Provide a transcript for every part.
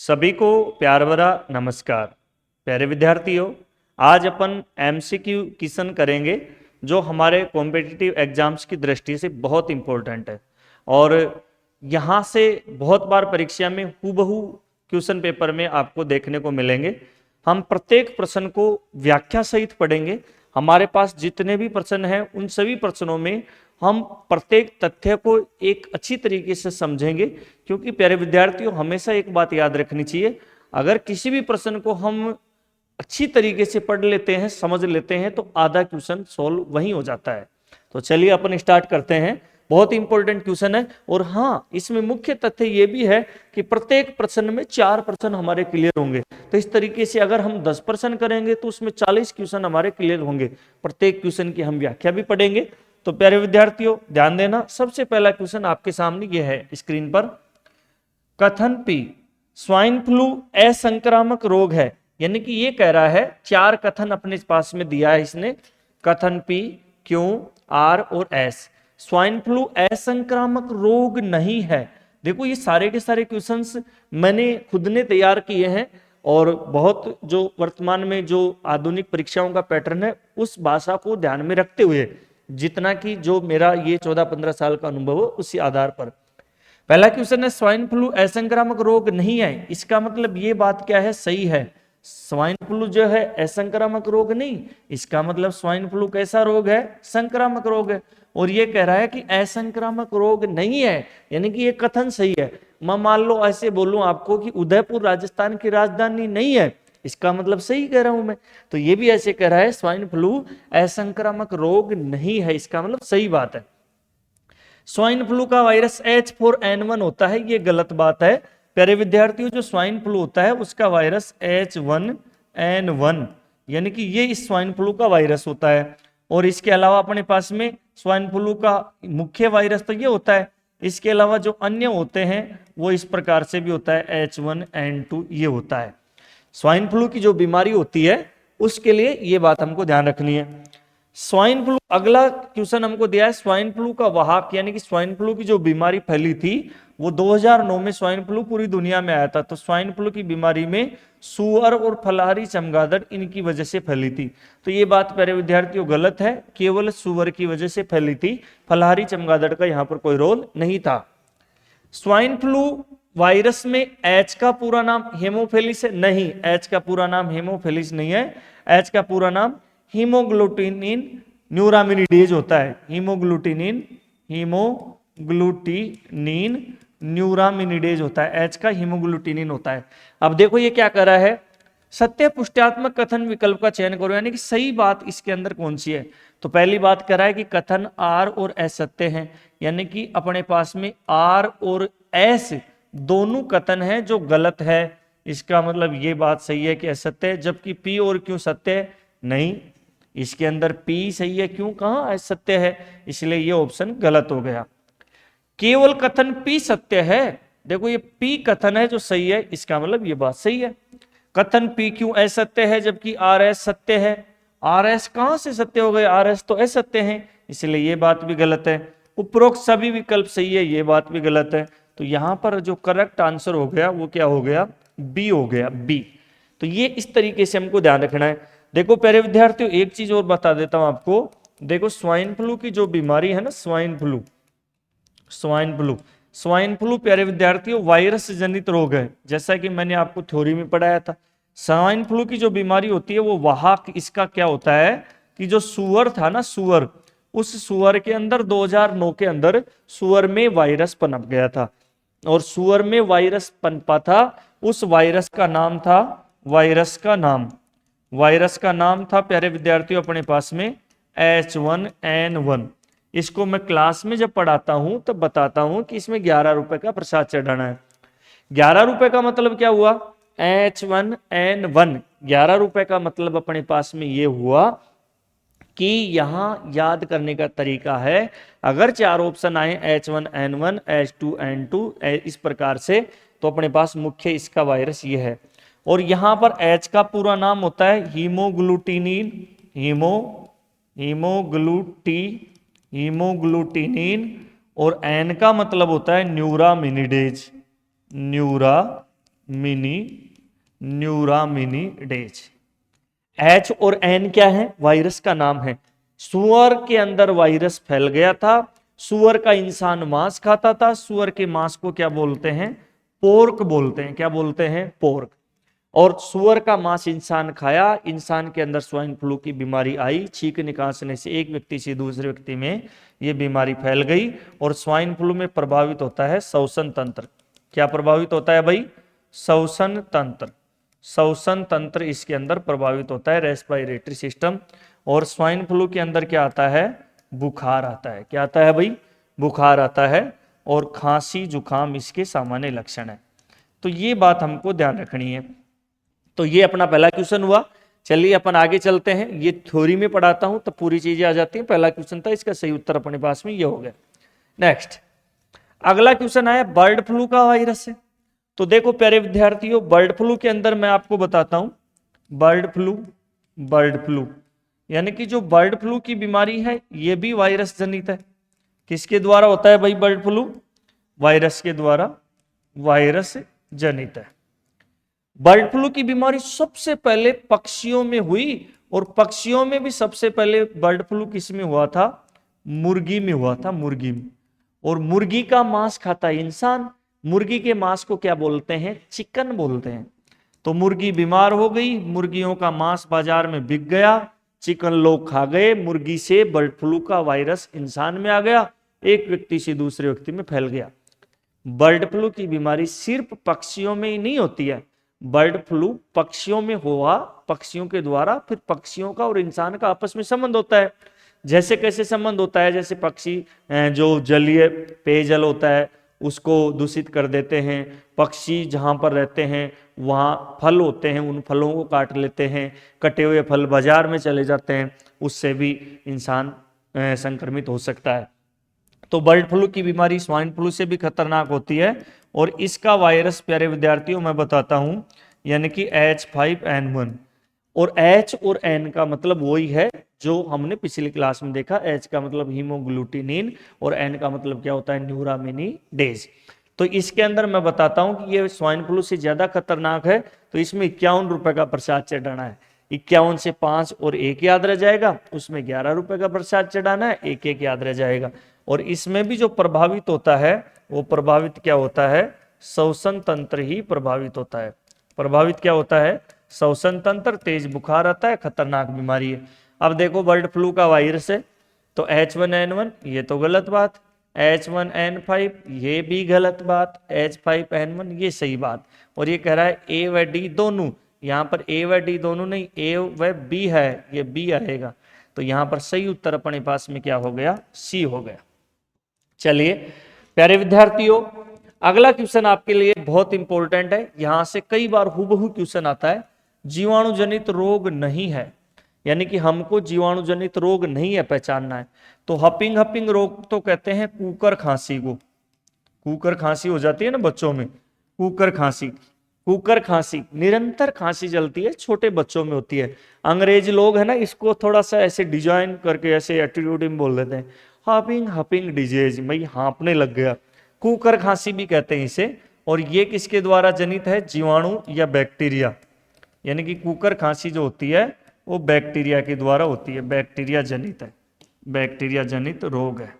सभी को प्यार भरा नमस्कार। प्यारे विद्यार्थियों, आज अपन एमसीक्यू क्वेश्चन करेंगे जो हमारे कॉम्पिटिटिव एग्जाम्स की दृष्टि से बहुत इंपॉर्टेंट है और यहाँ से बहुत बार परीक्षा में हूबहू क्वेश्चन पेपर में आपको देखने को मिलेंगे। हम प्रत्येक प्रश्न को व्याख्या सहित पढ़ेंगे। हमारे पास जितने भी प्रश्न हैं उन सभी प्रश्नों में हम प्रत्येक तथ्य को एक अच्छी तरीके से समझेंगे, क्योंकि प्यारे विद्यार्थियों हमेशा एक बात याद रखनी चाहिए, अगर किसी भी प्रश्न को हम अच्छी तरीके से पढ़ लेते हैं, समझ लेते हैं, तो आधा क्वेश्चन सॉल्व वहीं हो जाता है। तो चलिए अपन स्टार्ट करते हैं। बहुत इंपॉर्टेंट क्वेश्चन है और हाँ, इसमें मुख्य तथ्य ये भी है कि प्रत्येक प्रश्न में 4 प्रश्न हमारे क्लियर होंगे। तो इस तरीके से अगर हम 10 प्रश्न करेंगे तो उसमें 40 क्वेश्चन हमारे क्लियर होंगे। प्रत्येक क्वेश्चन की हम व्याख्या भी पढ़ेंगे। तो प्यारे विद्यार्थियों ध्यान देना, सबसे पहला क्वेश्चन आपके सामने ये है स्क्रीन पर। कथन पी स्वाइन फ्लू असंक्रामक रोग है, यानी कि ये कह रहा है 4 कथन अपने पास में दिया है इसने। कथन पी, क्यों, आर और एस। स्वाइन फ्लू असंक्रामक रोग नहीं है। देखो ये सारे के सारे क्वेश्चंस मैंने खुद ने तैयार किए हैं और बहुत जो वर्तमान में जो आधुनिक परीक्षाओं का पैटर्न है उस भाषा को ध्यान में रखते हुए, जितना कि जो मेरा ये 14-15 साल का अनुभव हो उसी आधार पर। पहला क्वेश्चन है स्वाइन फ्लू असंक्रामक रोग नहीं है। इसका मतलब ये बात क्या है, सही है। स्वाइन फ्लू जो है असंक्रामक रोग नहीं, इसका मतलब स्वाइन फ्लू कैसा रोग है, संक्रामक रोग है। और ये कह रहा है कि असंक्रामक रोग नहीं है, यानी कि ये कथन सही है। मैं मान लो ऐसे बोलूं आपको कि उदयपुर राजस्थान की राजधानी नहीं है, इसका मतलब सही कह रहा हूं मैं। तो ये भी ऐसे कह रहा है स्वाइन फ्लू असंक्रामक रोग नहीं है, इसका मतलब सही बात है। स्वाइन फ्लू का वायरस H4N1 होता है, ये गलत बात है। प्यारे विद्यार्थियों, जो स्वाइन फ्लू होता है उसका वायरस H1N1, यानी कि ये इस स्वाइन फ्लू का वायरस होता है। और इसके अलावा अपने पास में स्वाइन फ्लू का मुख्य वायरस तो ये होता है, इसके अलावा जो अन्य होते हैं वो इस प्रकार से भी होता है, H1N2 ये होता है। स्वाइन फ्लू की जो बीमारी होती है उसके लिए ये बात हमको ध्यान रखनी है। स्वाइन फ्लू, अगला क्वेश्चन हमको दिया है स्वाइन फ्लू का वाहक, यानी कि स्वाइन फ्लू की जो बीमारी फैली थी वो 2009 में स्वाइन फ्लू पूरी दुनिया में आया था। तो स्वाइन फ्लू की बीमारी में सुअर और फलाहारी चमगादड़ इनकी वजह से फैली थी। तो ये बात प्यारे विद्यार्थियों गलत है, केवल सुअर की वजह से फैली थी, फलाहारी चमगादड़ का यहाँ पर कोई रोल नहीं था। स्वाइन फ्लू वायरस में एच का पूरा नाम हेमोफिलिस है, नहीं, एच का पूरा नाम हेमोफिलिस नहीं है। एच का पूरा नाम हीमोग्लूटिनिन न्यूरामिनिडेज होता है। हीमोग्लूटिनिन न्यूरामिनिडेज होता है, एच का हीमोग्लूटिनिन होता है। अब देखो ये क्या कर रहा है, सत्य पुष्टात्मक कथन विकल्प का चयन करो, यानी कि सही बात इसके अंदर कौन सी है। तो पहली बात कर रहा है कि कथन आर और एस सत्य हैं, यानी कि अपने पास में आर और एस दोनों कथन हैं जो गलत है। इसका मतलब ये बात सही है कि असत्य है, जबकि पी और क्यों सत्य है, नहीं, इसके अंदर पी सही है, क्यों कहां असत्य है, इसलिए ये ऑप्शन गलत हो गया। केवल कथन पी सत्य है, देखो ये पी कथन है जो सही है, इसका मतलब ये बात सही है। कथन पी क्यों असत्य है जबकि आर एस सत्य है, आर एस कहां से सत्य हो गए, आर एस तो असत्य है, इसलिए ये बात भी गलत है। उपरोक्त सभी विकल्प सही है, ये बात भी गलत है। तो यहां पर जो करेक्ट आंसर हो गया वो क्या हो गया, बी हो गया, बी। तो ये इस तरीके से हमको ध्यान रखना है। देखो प्यारे विद्यार्थियों एक चीज और बता देता हूं आपको, देखो स्वाइन फ्लू की जो बीमारी है ना, स्वाइन फ्लू प्यारे विद्यार्थियों वायरस जनित रोग है, जैसा कि मैंने आपको थ्योरी में पढ़ाया था। स्वाइन फ्लू की जो बीमारी होती है वो वाहक इसका क्या होता है कि जो सुअर था ना, सुअर, उस सुअर के अंदर 2009 के अंदर सुअर में वायरस पनप गया था, और सुअर में वायरस पनपा था, उस वायरस का नाम था, वायरस का नाम था प्यारे विद्यार्थियों अपने पास में H1N1। इसको मैं क्लास में जब पढ़ाता हूं तब बताता हूं कि इसमें 11 रुपए का प्रसाद चढ़ाना है। 11 रुपए का मतलब क्या हुआ, H1N1, 11 रुपए का मतलब अपने पास में ये हुआ कि यहां याद करने का तरीका है, अगर 4 ऑप्शन आए H1N1 H2N2 इस प्रकार से, तो अपने पास मुख्य इसका वायरस ये है। और यहां पर H का पूरा नाम होता है हीमोग्लूटिनिन, हीमोग्लूटिनिन, और N का मतलब होता है न्यूरामिनिडेज, न्यूरामिनिडेज। मिनी न्यूरामिनिडेज। एच और एन क्या है? वायरस का नाम है। सुअर के अंदर वायरस फैल गया था, सुअर का इंसान मांस खाता था, सुअर के मांस को क्या बोलते हैं? पोर्क बोलते हैं। क्या बोलते हैं? पोर्क। और सुअर का मांस इंसान खाया, इंसान के अंदर स्वाइन फ्लू की बीमारी आई, छींक निकासने से एक व्यक्ति से दूसरे व्यक्ति में यह बीमारी फैल गई। और स्वाइन फ्लू में प्रभावित होता है श्वसन तंत्र। क्या प्रभावित होता है भाई? श्वसन तंत्र। श्वसन तंत्र इसके अंदर प्रभावित होता है, रेस्पिरेटरी सिस्टम। और स्वाइन फ्लू के अंदर क्या आता है? बुखार आता है। क्या आता है भाई? बुखार आता है। और खांसी जुकाम इसके सामान्य लक्षण है। तो ये बात हमको ध्यान रखनी है। तो ये अपना पहला क्वेश्चन हुआ। चलिए अपन आगे चलते हैं। ये थ्योरी में पढ़ाता हूं तो पूरी चीजें आ जाती हैं। पहला क्वेश्चन था, इसका सही उत्तर अपने पास में ये हो गया। नेक्स्ट अगला क्वेश्चन आया, बर्ड फ्लू का वायरस है। तो देखो प्यारे विद्यार्थियों, बर्ड फ्लू के अंदर मैं आपको बताता हूं, बर्ड फ्लू यानी कि जो बर्ड फ्लू की बीमारी है यह भी वायरस जनित है। किसके द्वारा होता है भाई बर्ड फ्लू? वायरस के द्वारा, वायरस जनित है। बर्ड फ्लू की बीमारी सबसे पहले पक्षियों में हुई, और पक्षियों में भी सबसे पहले बर्ड फ्लू किस में हुआ था? मुर्गी में हुआ था, मुर्गी में। और मुर्गी का मांस खाता है इंसान, मुर्गी के मांस को क्या बोलते हैं? चिकन बोलते हैं। तो मुर्गी बीमार हो गई, मुर्गियों का मांस बाजार में बिक गया, चिकन लोग खा गए, मुर्गी से बर्ड फ्लू का वायरस इंसान में आ गया, एक व्यक्ति से दूसरे व्यक्ति में फैल गया। बर्ड फ्लू की बीमारी सिर्फ पक्षियों में ही नहीं होती है। बर्ड फ्लू पक्षियों में हुआ, पक्षियों के द्वारा, फिर पक्षियों का और इंसान का आपस में संबंध होता है। जैसे कैसे संबंध होता है? जैसे पक्षी जो जलीय पेयजल होता है उसको दूषित कर देते हैं, पक्षी जहां पर रहते हैं वहां फल होते हैं, उन फलों को काट लेते हैं, कटे हुए फल बाजार में चले जाते हैं, उससे भी इंसान संक्रमित हो सकता है। तो बर्ड फ्लू की बीमारी स्वाइन फ्लू से भी खतरनाक होती है। और इसका वायरस प्यारे विद्यार्थियों मैं बताता हूं, यानी कि H5N1। और H और N का मतलब वही है जो हमने पिछली क्लास में देखा। H का मतलब हीमोग्लूटिनिन और N का मतलब क्या होता है? न्यूरामिनिडेज। तो इसके अंदर मैं बताता हूं कि ये स्वाइन फ्लू से ज्यादा खतरनाक है। तो इसमें 51 रुपए का प्रसाद चढ़ाना है। 51 से 5 और 1 याद रह जाएगा, उसमें 11 रुपए का प्रसाद चढ़ाना है, 1 याद रह जाएगा। और इसमें भी जो प्रभावित होता है वो प्रभावित क्या होता है? श्वसन तंत्र ही प्रभावित होता है। प्रभावित क्या होता है? श्वसन तंत्र। तेज बुखार आता है, खतरनाक बीमारी है। अब देखो बर्ड फ्लू का वायरस है तो H1N1 ये तो गलत बात, H1N5 ये भी गलत बात, H5N1 ये सही बात। और ये कह रहा है A व D दोनों, यहाँ पर A व D दोनों नहीं, A व B है, ये B आएगा। तो यहाँ पर सही उत्तर अपने पास में क्या हो गया? C हो गया। चलिए प्यारे विद्यार्थियों, अगला क्वेश्चन आपके लिए बहुत इंपॉर्टेंट है। यहां से कई बार हुबहू क्वेश्चन आता है, जीवाणु जनित रोग नहीं है, यानी कि हमको जीवाणु जनित रोग नहीं है पहचानना है। तो हपिंग रोग तो कहते हैं कुकर खांसी को। कुकर खांसी हो जाती है ना बच्चों में, कुकर खांसी निरंतर खांसी चलती है, छोटे बच्चों में होती है। अंग्रेज लोग है ना, इसको थोड़ा सा ऐसे डिजाइन करके ऐसे एटीट्यूड में बोल देते हैं, हपिंग डिजीज, भाई हाँपने लग गया। कुकर खांसी भी कहते हैं इसे। और ये किसके द्वारा जनित है? जीवाणु या बैक्टीरिया। यानी कि कुकर खांसी जो होती है वो बैक्टीरिया के द्वारा होती है, बैक्टीरिया जनित है, बैक्टीरिया जनित रोग है।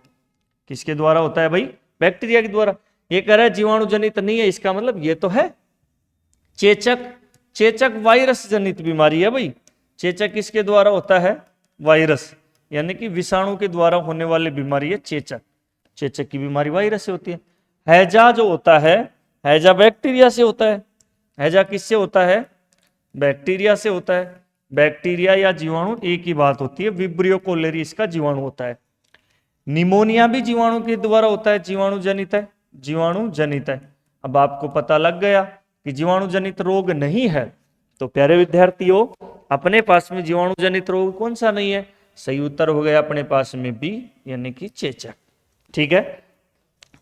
किसके द्वारा होता है भाई? बैक्टीरिया के द्वारा। ये कह रहा है जीवाणु जनित नहीं है, इसका मतलब ये तो है चेचक वायरस जनित बीमारी है भाई। चेचक किसके द्वारा होता है? वायरस, यानी कि विषाणु के द्वारा होने वाली बीमारी है चेचक। चेचक की बीमारी वायरस से होती है। हैजा जो होता है, हैजा बैक्टीरिया से होता है। हैजा किससे होता है? बैक्टीरिया से होता है। बैक्टीरिया या जीवाणु एक ही बात होती है। विब्रियो कोलेरी इसका जीवाणु होता है। निमोनिया भी जीवाणु के द्वारा होता है, जीवाणु जनित है, जीवाणु जनित है। अब आपको पता लग गया कि जीवाणु जनित रोग नहीं है। तो प्यारे विद्यार्थियों, अपने पास में जीवाणु जनित रोग कौन सा नहीं है? सही उत्तर हो गया अपने पास में बी, यानी कि चेचक। ठीक है,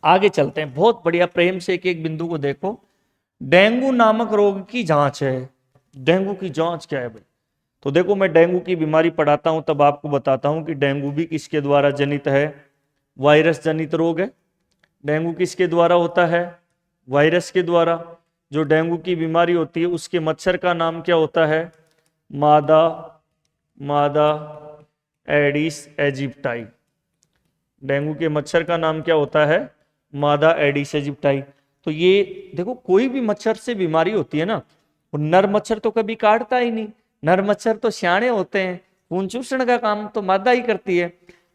आगे चलते हैं। बहुत बढ़िया, प्रेम से एक एक बिंदु को देखो। डेंगू नामक रोग की जांच है। डेंगू की जांच क्या है भाई? तो देखो, मैं डेंगू की बीमारी पढ़ाता हूं तब आपको बताता हूं कि डेंगू भी किसके द्वारा जनित है? वायरस जनित रोग है। डेंगू किसके द्वारा होता है? वायरस के द्वारा। जो डेंगू की बीमारी होती है उसके मच्छर का नाम क्या होता है? मादा मादा एडिस एजिप्टाई। डेंगू के मच्छर का नाम क्या होता है? मादा एडिस एजिप्टाई। तो ये देखो, कोई भी मच्छर से बीमारी होती है ना, वो नर मच्छर तो कभी काटता ही नहीं। नर मच्छर तो सियाणे होते हैं, खून चूसने का काम तो मादा ही करती है।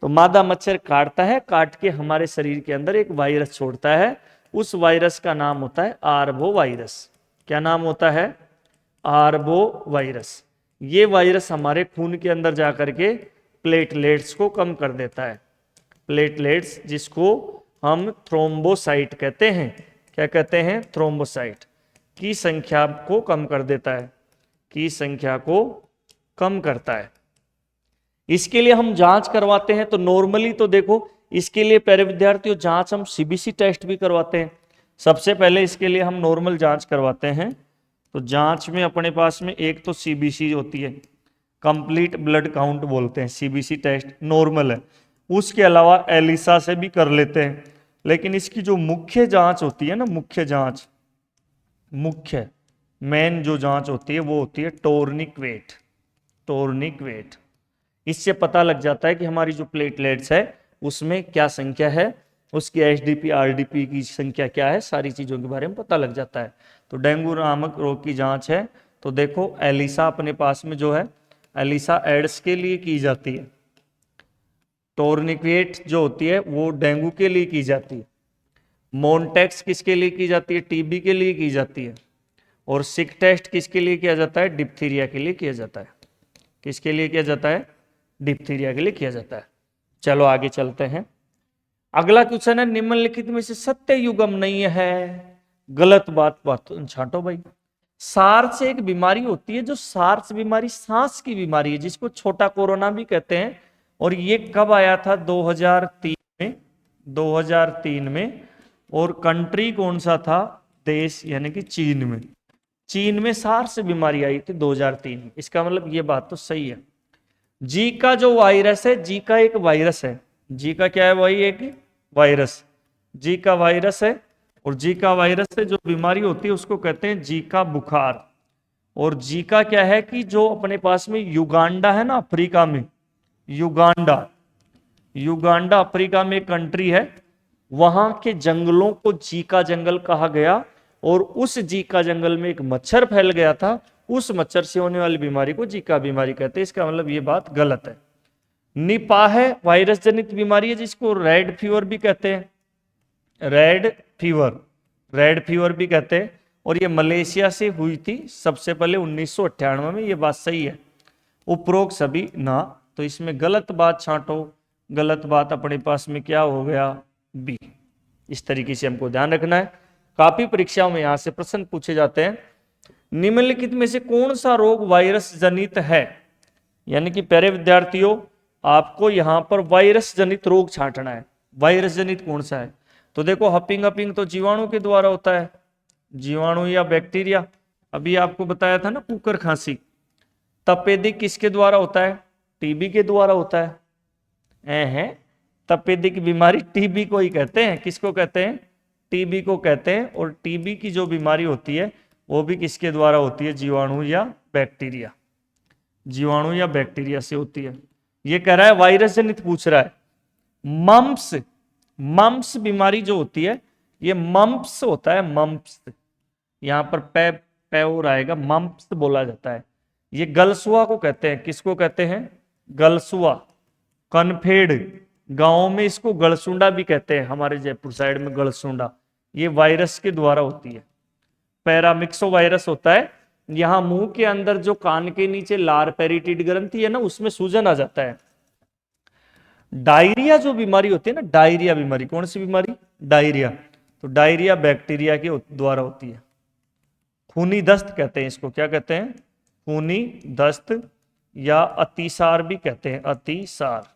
तो मादा मच्छर काटता है, काट के हमारे शरीर के अंदर एक वायरस छोड़ता है। उस वायरस का नाम होता है आर्बो वायरस। क्या नाम होता है? Arbo virus. ये वायरस हमारे खून के अंदर जाकर के प्लेटलेट्स को कम कर देता है। प्लेटलेट्स, जिसको हम थ्रोम्बोसाइट कहते हैं। क्या कहते हैं? थ्रोम्बोसाइट की संख्या को कम कर देता है, की संख्या को कम करता है। इसके लिए हम जांच करवाते हैं। तो नॉर्मली तो देखो, इसके लिए प्यारे विद्यार्थियों जांच हम सीबीसी टेस्ट भी करवाते हैं। सबसे पहले इसके लिए हम नॉर्मल जांच करवाते हैं। तो जांच में अपने पास में एक तो सीबीसी होती है, कंप्लीट ब्लड काउंट बोलते हैं, सीबीसी टेस्ट नॉर्मल है। उसके अलावा एलिसा से भी कर लेते हैं। लेकिन इसकी जो मुख्य जांच होती है ना, मुख्य जांच, मुख्य मेन जो जांच होती है वो होती है टोर्निक वेट। टोर्निक वेट, इससे पता लग जाता है कि हमारी जो प्लेटलेट्स है उसमें क्या संख्या है, उसकी एचडीपी आरडीपी की संख्या क्या है, सारी चीजों के बारे में पता लग जाता है। तो डेंगू नामक रोग की जांच है। तो देखो, एलिसा अपने पास में जो है, एलिसा एड्स के लिए की जाती है। टोर्निक्वेट जो होती है वो डेंगू के लिए की जाती है। मोनटेक्स किसके लिए की जाती है? टीबी के लिए की जाती है। और सिक टेस्ट किसके लिए किया जाता है? डिप्थीरिया के लिए किया जाता है। किसके लिए किया जाता है? डिप्थीरिया के लिए किया जाता है। चलो आगे चलते हैं। अगला क्वेश्चन है, निम्नलिखित में से सत्य युगम नहीं है। गलत बात छांटो भाई। सार्स एक बीमारी होती है, जो सार्स बीमारी सांस की बीमारी है, जिसको छोटा कोरोना भी कहते हैं। और ये कब आया था? 2003 में। 2003 में। और कंट्री कौन सा था? देश यानी कि चीन में। चीन में सार्स बीमारी आई थी 2003 में। इसका मतलब ये बात तो सही है। जी का जो वायरस है, जी का एक वायरस है। जी का क्या है? वही एक वायरस, जी का वायरस है। और जी का वायरस से जो बीमारी होती है उसको कहते हैं जी का बुखार। और जी का क्या है कि जो अपने पास में युगांडा है ना, अफ्रीका में, युगांडा, युगांडा अफ्रीका में एक कंट्री है, वहां के जंगलों को जीका जंगल कहा गया। और उस जीका जंगल में एक मच्छर फैल गया था, उस मच्छर से होने वाली बीमारी को जीका बीमारी कहते हैं। इसका मतलब ये बात गलत है। निपाह वायरस जनित बीमारी है, जिसको रेड फीवर भी कहते हैं। रेड फीवर, रेड फीवर भी कहते हैं। और ये मलेशिया से हुई थी सबसे पहले 1998 में। ये बात सही है। उपरोक्त सभी ना। तो इसमें गलत बात छांटो। गलत बात अपने पास में क्या हो गया? बी। इस तरीके से हमको ध्यान रखना है। काफी परीक्षाओं में यहां से प्रश्न पूछे जाते हैं। निम्नलिखित में से कौन सा रोग वायरस जनित है? यानी कि प्यारे विद्यार्थियों, आपको यहां पर वायरस जनित रोग छांटना है। वायरस जनित कौन सा है? तो देखो, हपिंग हपिंग तो जीवाणु के द्वारा होता है, जीवाणु या बैक्टीरिया। अभी आपको बताया था ना, कुकर खांसी। तपेदिक किसके द्वारा होता है? टीबी के द्वारा होता है। तपेदिक बीमारी टीबी को ही कहते हैं। किसको कहते हैं? टीबी को कहते हैं। और टीबी की जो बीमारी होती है वो भी किसके द्वारा होती है? जीवाणु या बैक्टीरिया, जीवाणु या बैक्टीरिया से होती है। ये कह रहा है वायरस जनित पूछ रहा है। मम्प्स, मम्प्स बीमारी जो होती है, ये मम्प्स होता है, मम्प्स। यहां पर पैर आएगा, मम्प्स बोला जाता है। ये गलसुआ को कहते हैं। किसको कहते हैं? गलसुआ। कनफेड, गांव में इसको गलसुंडा भी कहते हैं, हमारे जयपुर साइड में गलसुंडा। ये वायरस के द्वारा होती है। पैरामिक्सो वायरस होता है। यहां मुंह के अंदर जो कान के नीचे लार पेरिटिड ग्रंथि है ना, उसमें सूजन आ जाता है। डायरिया जो बीमारी होती है ना, डायरिया बीमारी, कौन सी बीमारी? डायरिया। तो डायरिया बैक्टीरिया के द्वारा होती है। खूनी दस्त कहते हैं इसको। क्या कहते हैं? खूनी दस्त, या अतिसार भी कहते हैं। अतिसार,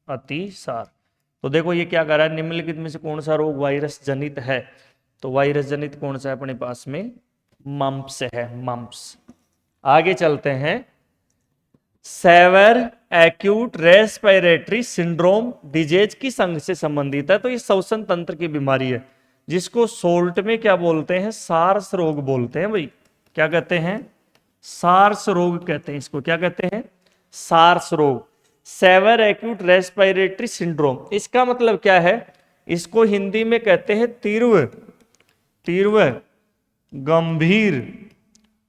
अतिसार। तो देखो ये क्या कर रहा है, निम्नलिखित में से कौन सा रोग वायरस जनित है? तो वायरस जनित कौन सा है अपने पास में? मम्प्स है, मम्प्स। आगे चलते हैं। Severe acute respiratory syndrome disease किस अंग से संबंधित है? तो ये श्वसन तंत्र की बीमारी है। जिसको सोल्ट में क्या बोलते हैं, सार्स रोग बोलते हैं भाई। क्या कहते हैं, सार्स रोग कहते हैं इसको। क्या कहते हैं, सार्स रोग, सेवर एक्यूट रेस्पिरेटरी सिंड्रोम। इसका मतलब क्या है, इसको हिंदी में कहते हैं तीव्र तीव्र गंभीर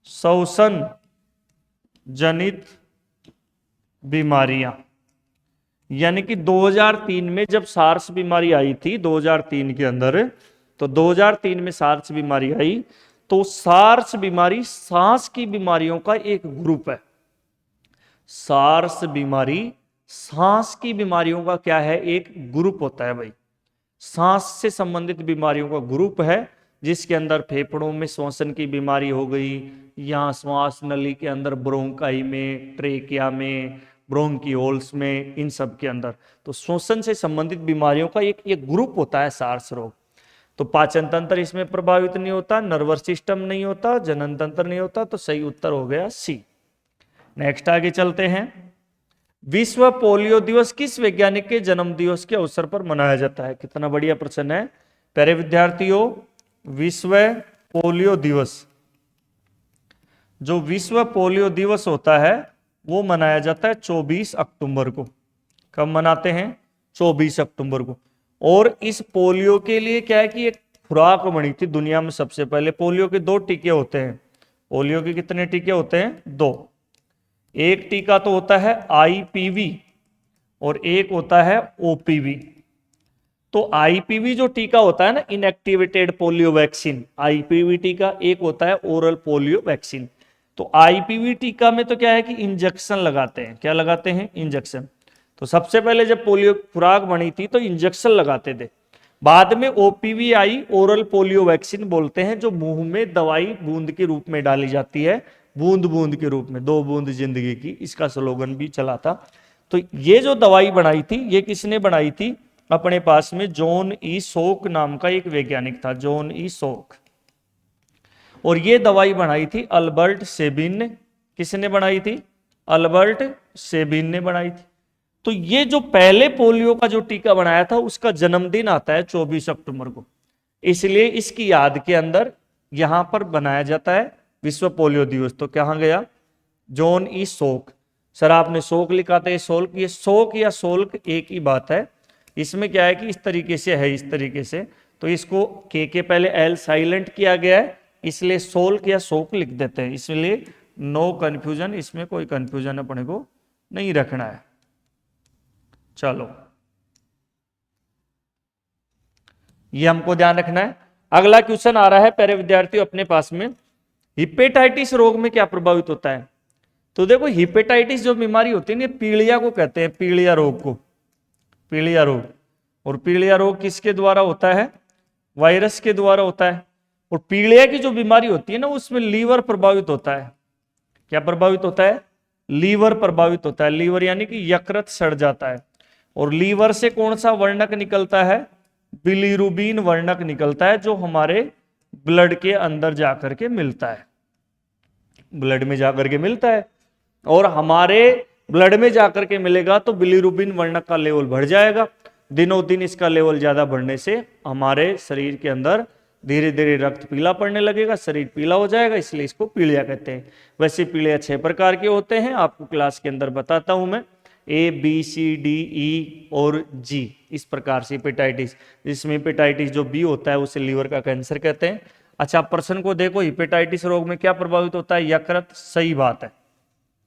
श्वसन जनित बीमारियां। यानी कि 2003 में जब सार्स बीमारी आई थी 2003 के अंदर, तो 2003 में सार्स बीमारी आई, तो सार्स बीमारी सांस की बीमारियों का एक ग्रुप है। सार्स बीमारी सांस की बीमारियों का क्या है, एक ग्रुप होता है भाई। सांस से संबंधित बीमारियों का ग्रुप है, जिसके अंदर फेफड़ों में श्वसन की बीमारी हो गई, या श्वास नली के अंदर ब्रोंकाई में, ट्रेकिया में, ब्रोंकियोल्स में, इन सब के अंदर तो श्वसन से संबंधित बीमारियों का एक ग्रुप होता है सार्स रोग। तो पाचन तंत्र इसमें प्रभावित नहीं होता, नर्वस सिस्टम नहीं होता, जनन तंत्र नहीं होता, तो सही उत्तर हो गया सी। नेक्स्ट आगे चलते हैं। विश्व पोलियो दिवस किस वैज्ञानिक के जन्म दिवस के अवसर पर मनाया जाता है? कितना बढ़िया प्रश्न है प्यारे विद्यार्थियों। विश्व पोलियो दिवस, जो विश्व पोलियो दिवस होता है वो मनाया जाता है 24 अक्टूबर को। कब मनाते हैं? 24 अक्टूबर को। और इस पोलियो के लिए क्या है कि एक खुराक बनी थी दुनिया में सबसे पहले। पोलियो के 2 टीके होते हैं। पोलियो के कितने टीके होते हैं? 2। एक टीका तो होता है आईपीवी और एक होता है ओपीवी। तो आईपीवी जो टीका होता है ना, इनएक्टिवेटेड पोलियो वैक्सीन, आईपीवी टीका, एक होता है ओरल पोलियो वैक्सीन। तो आईपीवी टीका में तो क्या है कि इंजेक्शन लगाते हैं। क्या लगाते हैं? इंजेक्शन। तो सबसे पहले जब पोलियो खुराक बनी थी तो इंजेक्शन लगाते थे। बाद में ओपीवी आई, ओरल पोलियो वैक्सीन बोलते हैं, जो मुंह में दवाई बूंद के रूप में डाली जाती है, बूंद बूंद के रूप में, 2 बूंद जिंदगी की, इसका स्लोगन भी चला था। तो ये जो दवाई बनाई थी, ये किसने बनाई थी? अपने पास में जॉन ई सोक नाम का एक वैज्ञानिक था, जॉन ई सोक। और ये दवाई बनाई थी अल्बर्ट सेबिन ने। किसने बनाई थी? अल्बर्ट सेबिन ने बनाई थी। तो ये जो पहले पोलियो का जो टीका बनाया था उसका जन्मदिन आता है 24 अक्टूबर को, इसलिए इसकी याद के अंदर यहां पर बनाया जाता है विश्व पोलियो दिवस। तो कहां गया? जॉन ई सोक। सर आपने शोक लिखा था, ये सोल्क, ये शोक या सोल्क एक ही बात है। इसमें क्या है कि इस तरीके से है, इस तरीके से, तो इसको के पहले एल साइलेंट किया गया है, इसलिए सोल्क या शोक लिख देते हैं। इसलिए नो कंफ्यूजन, इसमें कोई कंफ्यूजन अपने को नहीं रखना है। चलो, ये हमको ध्यान रखना है। अगला क्वेश्चन आ रहा है प्यारे विद्यार्थियों अपने पास में, हिपेटाइटिस रोग में क्या प्रभावित होता है? तो देखो, हिपेटाइटिस जो बीमारी होती है ना, पीलिया को कहते हैं, पीलिया रोग को, पीलिया रोग। और पीलिया रोग किसके द्वारा होता है? वायरस के द्वारा होता है। और पीलिया की जो बीमारी होती है ना, उसमें लीवर प्रभावित होता है। क्या प्रभावित होता है? लीवर प्रभावित होता है। लीवर यानी कि यकृत सड़ जाता है। और लीवर से कौन सा वर्णक निकलता है? बिलीरुबिन वर्णक निकलता है, जो हमारे ब्लड के अंदर जाकर के मिलता है, ब्लड में जाकर के मिलता है। और हमारे ब्लड में जाकर के मिलेगा तो बिलीरुबिन वर्णक का लेवल बढ़ जाएगा। दिनों दिन इसका लेवल ज्यादा बढ़ने से हमारे शरीर के अंदर धीरे धीरे रक्त पीला पड़ने लगेगा, शरीर पीला हो जाएगा, इसलिए इसको पीलिया कहते हैं। वैसे पीलिया 6 प्रकार के होते हैं, आपको क्लास के अंदर बताता हूं मैं, A B C D E और G, इस प्रकार से हिपेटाइटिस। जिसमें हिपेटाइटिस जो बी होता है उसे लीवर का कैंसर कहते हैं। अच्छा, प्रश्न को देखो, हिपेटाइटिस रोग में क्या प्रभावित होता है? यकृत, सही बात है,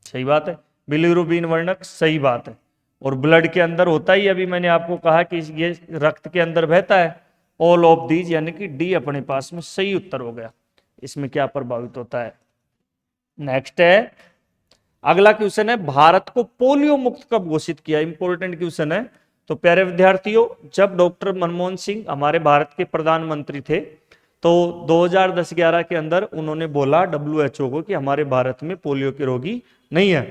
सही बात है। बिलीरुबिन वर्णक, सही बात है। और ब्लड के अंदर होता ही, अभी मैंने आपको कहा कि ये रक्त के अंदर बहता है। ऑल ऑफ दीज, यानी कि डी अपने पास में सही उत्तर हो गया। इसमें क्या प्रभावित होता है? नेक्स्ट है, अगला क्वेश्चन है, भारत को पोलियो मुक्त कब घोषित किया? इंपॉर्टेंट क्वेश्चन है। तो प्यारे विद्यार्थियों, जब डॉक्टर मनमोहन सिंह हमारे भारत के प्रधानमंत्री थे, तो 2010-11 के अंदर उन्होंने बोला WHO को कि हमारे भारत में पोलियो के रोगी नहीं है।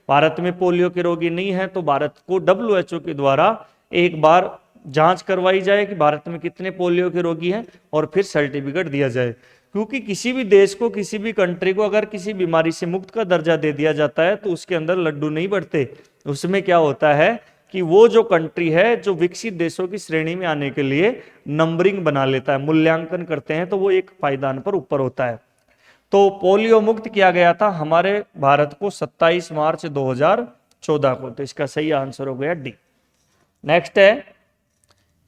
भारत में पोलियो के रोगी नहीं है, तो भारत को WHO के द्वारा एक बार जांच करवाई जाए कि भारत में कितने पोलियो के रोगी हैं, और फिर सर्टिफिकेट दिया जाए। क्योंकि किसी भी देश को, किसी भी कंट्री को अगर किसी बीमारी से मुक्त का दर्जा दे दिया जाता है तो उसके अंदर लड्डू नहीं बढ़ते, उसमें क्या होता है कि वो जो कंट्री है जो विकसित देशों की श्रेणी में आने के लिए नंबरिंग बना लेता है, मूल्यांकन करते हैं, तो वो एक पायदान पर ऊपर होता है। तो पोलियो मुक्त किया गया था हमारे भारत को 27 मार्च 2014 को। तो इसका सही आंसर हो गया डी। नेक्स्ट है,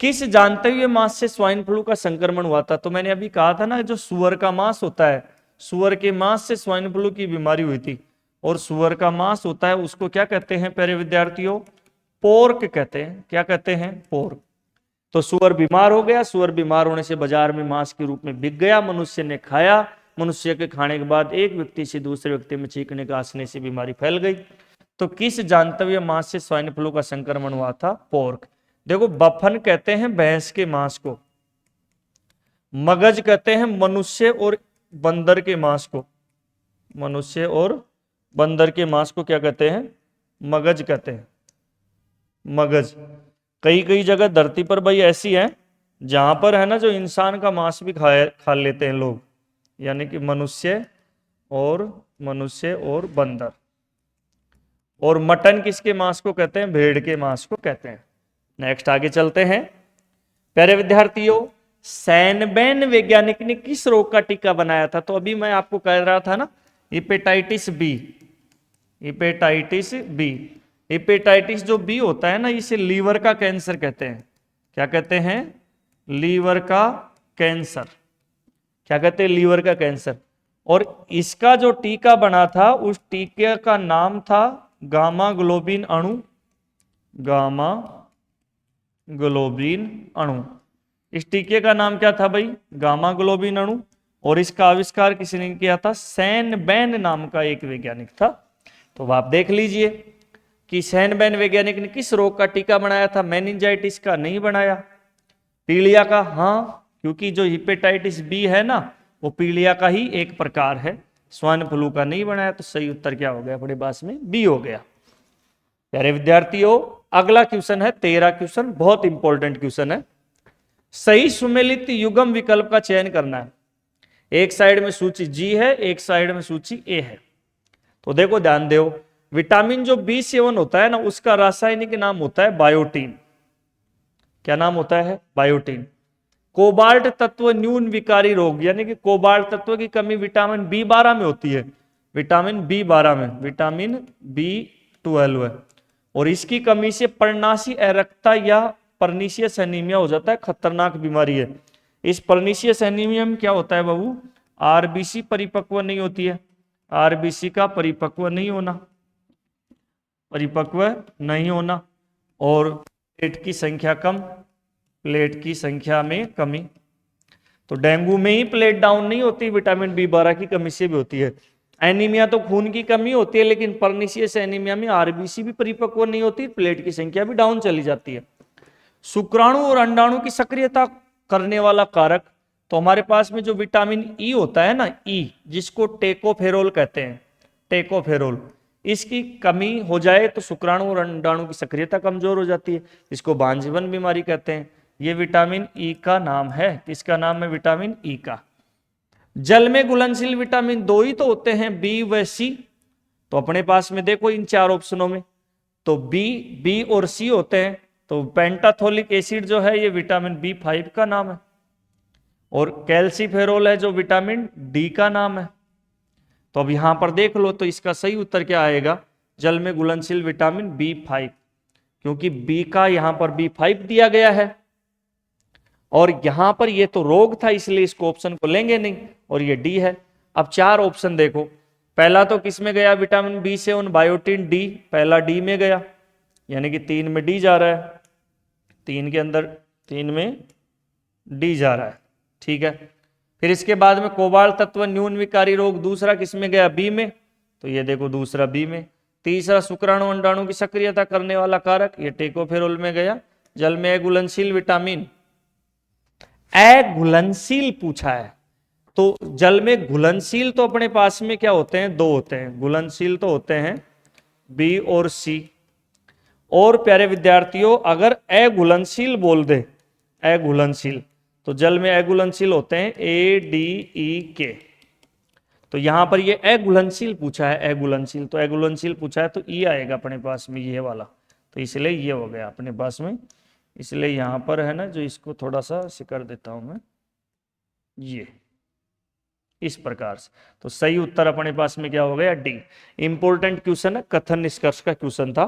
किस जानते हुए मांस से स्वाइन फ्लू का संक्रमण हुआ था? तो मैंने अभी कहा था ना, जो सुअर का मांस होता है, सुअर के मांस से स्वाइन फ्लू की बीमारी हुई थी। और सुअर का मांस होता है उसको क्या कहते हैं प्यारे विद्यार्थियों? पोर्क कहते हैं। क्या कहते हैं? पोर्क। तो सुअर बीमार हो गया, सुअर बीमार होने से बाजार में मांस के रूप में बिक गया, मनुष्य ने खाया, मनुष्य के खाने के बाद एक व्यक्ति से दूसरे व्यक्ति में छींकने काशने से बीमारी फैल गई। तो किस जानतव्य मांस से स्वाइन फ्लू का संक्रमण हुआ था? पोर्क। देखो, बफन कहते हैं भैंस के मांस को, मगज कहते हैं मनुष्य और बंदर के मांस को, मनुष्य और बंदर के मांस को क्या कहते हैं? मगज कहते हैं, मगज। कई कई जगह धरती पर भाई ऐसी है जहां पर है ना, जो इंसान का मांस भी खा लेते हैं लोग, यानी कि मनुष्य और बंदर। और मटन किसके मांस को कहते हैं? भेड़ के मांस को कहते हैं। नेक्स्ट आगे चलते हैं। प्यारे विद्यार्थियों, सैनबेन वैज्ञानिक ने किस रोग का टीका बनाया था? तो अभी मैं आपको कह रहा था ना, hepatitis B. Hepatitis B, hepatitis जो बी होता है ना, इसे लीवर का कैंसर कहते हैं। क्या कहते हैं? लीवर का कैंसर। क्या कहते हैं? लीवर का कैंसर। और इसका जो टीका बना था, उस टीके का नाम था गामा ग्लोबिन अणु। गामा ग्लोबिन अणु। इस टीके का नाम क्या था भाई? गामा ग्लोबिन अणु। और इसका आविष्कार किसने किया था? सैनबेन नाम का एक वैज्ञानिक था। तो आप देख लीजिए कि सैनबेन वैज्ञानिक ने किस रोग का टीका बनाया था? मेनिंजाइटिस का नहीं बनाया। पीलिया का? हाँ, क्योंकि जो हेपेटाइटिस बी है ना, वो पीलिया का ही एक प्रकार है। स्वाइन फ्लू का नहीं बनाया। तो सही उत्तर क्या हो गया बड़े पास में? बी हो गया। प्यारे विद्यार्थियों, अगला क्वेश्चन है 13 क्वेश्चन, बहुत इंपॉर्टेंट क्वेश्चन है। सही सुमेलित युग्म विकल्प का चयन करना है। एक साइड में सूची जी है, एक साइड में सूची ए है। तो देखो, ध्यान दो, विटामिन जो B7 होता है ना, उसका रासायनिक नाम होता है बायोटीन। क्या नाम होता है? बायोटीन। कोबाल्ट तत्व न्यून विकारी रोग, यानी कि कोबाल्ट तत्व की कमी विटामिन B12 में होती है। विटामिन B12 में विटामिन B12 है। और इसकी कमी से पर्णाशी अरक्तता या पर्नीशियस एनीमिया हो जाता है। खतरनाक बीमारी है। इस पर्नीशियस एनीमिया में क्या होता है बाबू? आरबीसी परिपक्व नहीं होती है। आरबीसी का परिपक्व नहीं होना, परिपक्व नहीं होना, और प्लेट की संख्या कम, प्लेट की संख्या में कमी। तो डेंगू में ही प्लेट डाउन नहीं होती, विटामिन B12 की कमी से भी होती है। एनीमिया तो खून की कमी होती है, लेकिन पर्नीशियस एनीमिया में आरबीसी भी परिपक्व नहीं होती, प्लेट की संख्या भी डाउन चली जाती है। शुक्राणु और अंडाणु की सक्रियता करने वाला कारक, तो हमारे पास में जो विटामिन ई होता है ना, ई, जिसको टेकोफेरोल कहते हैं, टेकोफेरोल, इसकी कमी हो जाए तो शुक्राणु और अंडाणु की सक्रियता कमजोर हो जाती है, इसको बांझपन बीमारी कहते हैं। ये विटामिन ई का नाम है। किसका नाम है? विटामिन ई का। जल में घुलनशील विटामिन दो ही तो होते हैं, बी व सी। तो अपने पास में देखो इन चार ऑप्शनों में तो बी और सी होते हैं। तो पेंटाथोलिक एसिड जो है ये विटामिन B5 का नाम है, और कैल्सीफेरोल है जो विटामिन डी का नाम है। तो अब यहां पर देख लो, तो इसका सही उत्तर क्या आएगा? जल में घुलनशील विटामिन B5, क्योंकि बी का यहां पर B5 दिया गया है, और यहां पर ये तो रोग था, इसलिए इसको ऑप्शन को लेंगे नहीं, और ये डी है। अब चार ऑप्शन देखो, पहला तो किस में गया? विटामिन B7 बायोटीन डी, पहला डी में गया, यानी कि 3 में डी जा रहा है, 3 के अंदर 3 में डी जा रहा है। ठीक है। फिर इसके बाद में कोबाल्ट तत्व न्यून विकारी रोग, दूसरा किस में गया? बी में, तो ये देखो दूसरा बी में। तीसरा शुक्राणु अंडाणु की सक्रियता करने वाला कारक, ये टेकोफेरोल में गया। जल में अघुलनशील विटामिन, अघुलनशील पूछा है, तो जल में घुलनशील तो अपने पास में क्या होते हैं? दो होते हैं। घुलनशील तो होते हैं बी और सी। और प्यारे विद्यार्थियों, अगर अघुलनशील बोल दे, अघुलनशील, तो जल में अघुलनशील होते हैं ADE के। तो यहां पर ये अघुलनशील पूछा है, अघुलनशील, तो अघुलनशील पूछा है तो ई आएगा अपने पास में, ये वाला। तो इसलिए ये हो गया अपने पास में। इसलिए यहाँ पर है ना, जो इसको थोड़ा सा ऐसे कर देता हूँ मैं, ये इस प्रकार से। तो सही उत्तर अपने पास में क्या हो गया, डी। इंपॉर्टेंट क्वेश्चन है, कथन निष्कर्ष का क्वेश्चन था।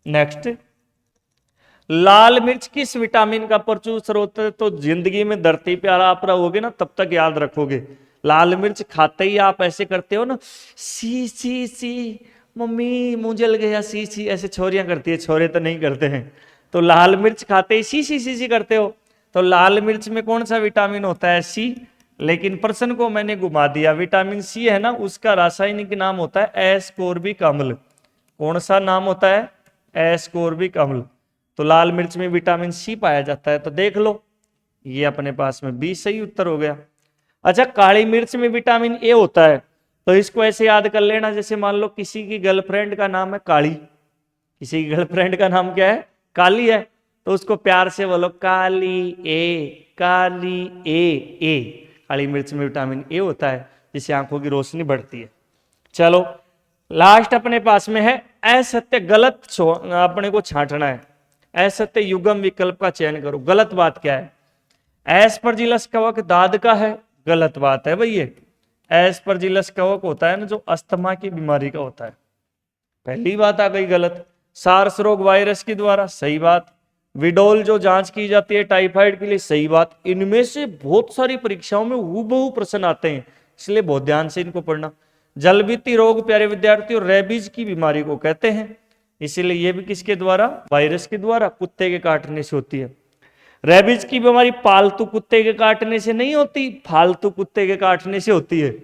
नेक्स्ट, लाल मिर्च किस विटामिन का प्रचुर स्रोत है? तो जिंदगी में धरती पे आप रहोगे ना तब तक याद रखोगे। लाल मिर्च खाते ही आप ऐसे करते हो ना, सी सी सी मम्मी मुंह जल गया, सी सी, ऐसे छोरियां करती है, छोरे तो नहीं करते हैं। तो लाल मिर्च खाते ही सी सी सी सी करते हो। तो लाल मिर्च में कौन सा विटामिन होता है, सी। लेकिन प्रश्न को मैंने घुमा दिया, विटामिन सी है ना, उसका रासायनिक नाम होता है एस्कोर्बिक अम्ल। कौन सा नाम होता है, एस्कोर्बिक अम्ल। तो लाल मिर्च में विटामिन सी पाया जाता है। तो देख लो, ये अपने पास में बी सही उत्तर हो गया। अच्छा, काली मिर्च में विटामिन ए होता है। तो इसको ऐसे याद कर लेना, जैसे मान लो किसी की गर्लफ्रेंड का नाम है काली, किसी की गर्लफ्रेंड का नाम क्या है, काली है, तो उसको प्यार से बोलो काली ए, काली ए। काली मिर्च में विटामिन ए होता है, जिससे आंखों की रोशनी बढ़ती है। चलो लास्ट अपने पास में है असत्य गलत, अपने को छांटना है। असत्य युग्म विकल्प का चयन करो। गलत बात क्या है, एस्परजिलस कवक दाद का है, गलत बात है भाई। ये एस्परजिलस कवक होता है ना, जो अस्थमा की बीमारी का होता है। पहली बात आ गई गलत। सार्स रोग वायरस के द्वारा, सही बात। विडोल जो जांच की जाती है टाइफाइड के लिए, सही बात। इनमें से बहुत सारी परीक्षाओं में हूबहू प्रश्न आते हैं, इसलिए बहुत ध्यान से इनको पढ़ना। जलवित्ती रोग प्यारे विद्यार्थियों रेबीज की बीमारी को कहते हैं, इसीलिए ये भी किसके द्वारा, वायरस के द्वारा, कुत्ते के काटने से होती है। रेबीज की बीमारी पालतू कुत्ते के काटने से नहीं होती, फालतू कुत्ते के काटने से होती है।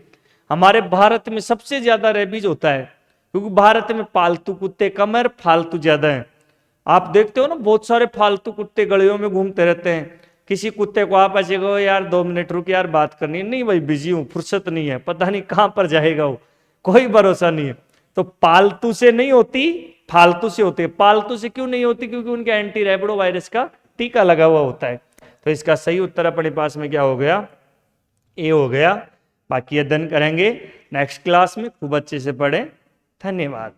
हमारे भारत में सबसे ज्यादा रेबीज होता है, क्योंकि भारत में पालतू कुत्ते कम है, फालतू ज्यादा है। आप देखते हो ना, बहुत सारे फालतू कुत्ते गलियों में घूमते रहते हैं। किसी कुत्ते को आप ऐसे कहो यार 2 मिनट रुक यार बात करनी है, नहीं भाई बिजी हूं, फुर्सत नहीं है, पता नहीं कहां पर जाएगा वो, कोई भरोसा नहीं है। तो पालतू से नहीं होती, फालतू से होती है। पालतू से क्यों नहीं होती, क्योंकि उनके एंटी रैबिडो वायरस का टीका लगा हुआ होता है। तो इसका सही उत्तर अपने पास में क्या हो गया, ए हो गया। बाकी अध्ययन करेंगे नेक्स्ट क्लास में, खूब अच्छे से पढ़ें। धन्यवाद।